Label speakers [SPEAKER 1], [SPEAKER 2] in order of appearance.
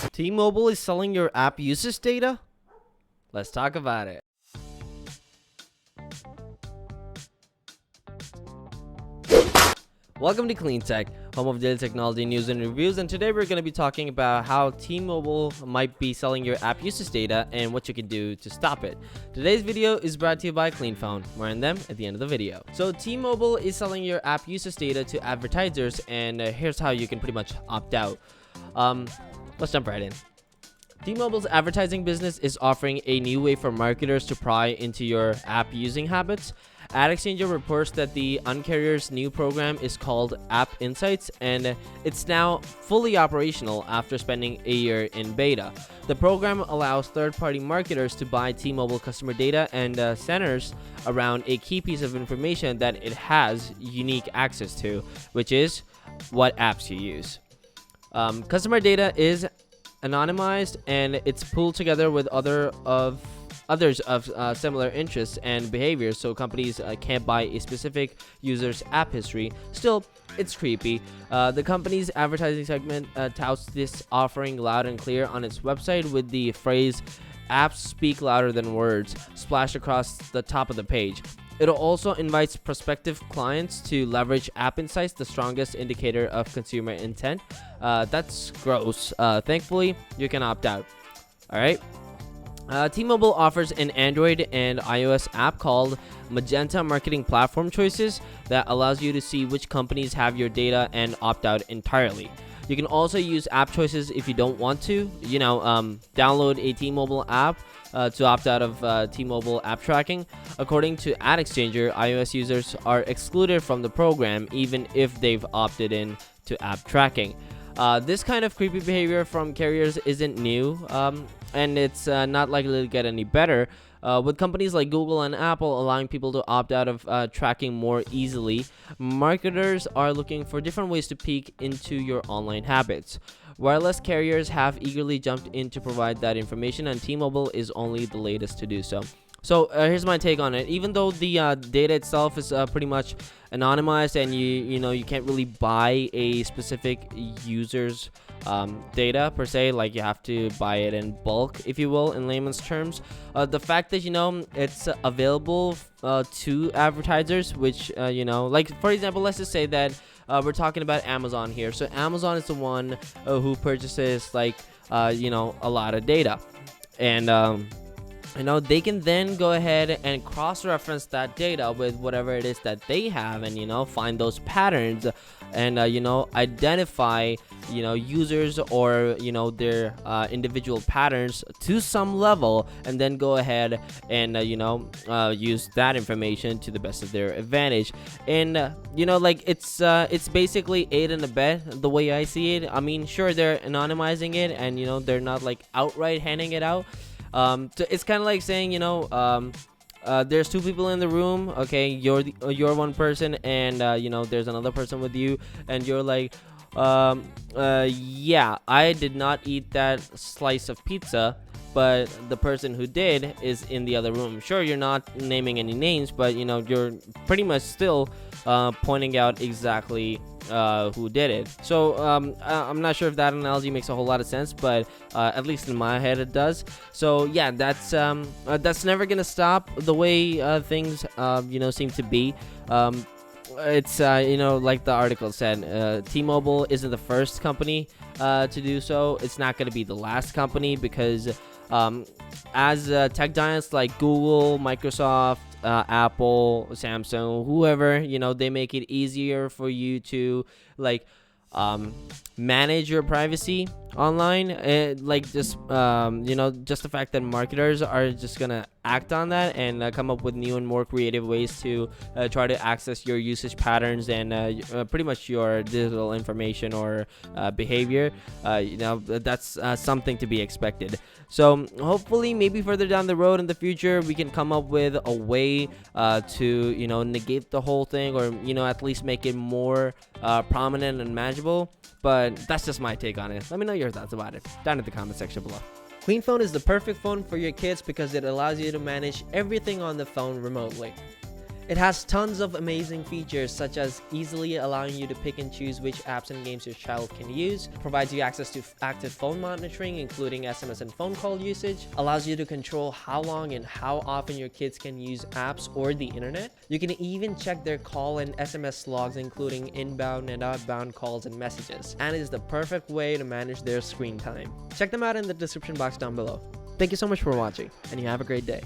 [SPEAKER 1] T-Mobile is selling your app usage data? Let's talk about it. Welcome to Clean Tech, home of daily technology news and reviews, and today we're going to be talking about how T-Mobile might be selling your app usage data and what you can do to stop it. Today's video is brought to you by Clean Phone. More on them at the end of the video. So T-Mobile is selling your app usage data to advertisers, and here's how you can pretty much opt out. Let's jump right in. T-Mobile's advertising business is offering a new way for marketers to pry into your app using habits. AdExchanger reports that the Un-carrier's new program is called App Insights, and it's now fully operational after spending a year in beta. The program allows third-party marketers to buy T-Mobile customer data and centers around a key piece of information that it has unique access to, which is what apps you use. Customer data is anonymized, and it's pooled together with others of similar interests and behaviors, so companies can't buy a specific user's app history. Still, it's creepy. The company's advertising segment touts this offering loud and clear on its website, with the phrase "apps speak louder than words" splashed across the top of the page. It also invites prospective clients to leverage App Insights, the strongest indicator of consumer intent. That's gross. Thankfully, you can opt out. All right. T-Mobile offers an Android and iOS app called Magenta Marketing Platform Choices that allows you to see which companies have your data and opt out entirely. You can also use app choices if you don't want to. Download a T-Mobile app to opt out of T-Mobile app tracking. According to AdExchanger, iOS users are excluded from the program even if they've opted in to app tracking. This kind of creepy behavior from carriers isn't new, and it's not likely to get any better, with companies like Google and Apple allowing people to opt out of tracking more easily. Marketers are looking for different ways to peek into your online habits. Wireless carriers have eagerly jumped in to provide that information, and T-Mobile is only the latest to do so. So here's my take on it. Even though the data itself is pretty much anonymized, and you can't really buy a specific user's data per se, like you have to buy it in bulk, if you will, in layman's terms. The fact that it's available to advertisers, which like for example, let's just say that we're talking about Amazon here. So Amazon is the one who purchases a lot of data, and they can then go ahead and cross-reference that data with whatever it is that they have, and find those patterns, and identify users or their individual patterns to some level, and then go ahead and use that information to the best of their advantage. And it's basically aid and abet, the way I see it. I mean, sure, they're anonymizing it, and they're not outright handing it out. So it's kind of like saying, there's two people in the room. Okay, you're one person, and there's another person with you, and you're like, yeah, I did not eat that slice of pizza, but the person who did is in the other room. Sure, you're not naming any names, but you're pretty much still pointing out exactly who did it. So I'm not sure if that analogy makes a whole lot of sense, but at least in my head it does. So yeah, that's never gonna stop the way things seem to be. It's like the article said, T-Mobile isn't the first company to do so. It's not going to be the last company, because as tech giants like Google, Microsoft, Apple, Samsung, whoever, they make it easier for you to manage your privacy online. Just the fact that marketers are just gonna act on that and come up with new and more creative ways to try to access your usage patterns and pretty much your digital information or behavior. That's something to be expected. So hopefully, maybe further down the road in the future, we can come up with a way to negate the whole thing, or at least make it more prominent and manageable. But that's just my take on it. Let me know your thoughts about it down in the comment section below. Clean Phone is the perfect phone for your kids because it allows you to manage everything on the phone remotely. It has tons of amazing features such as easily allowing you to pick and choose which apps and games your child can use, provides you access to active phone monitoring including SMS and phone call usage, allows you to control how long and how often your kids can use apps or the internet. You can even check their call and SMS logs including inbound and outbound calls and messages, and is the perfect way to manage their screen time. Check them out in the description box down below. Thank you so much for watching, and you have a great day.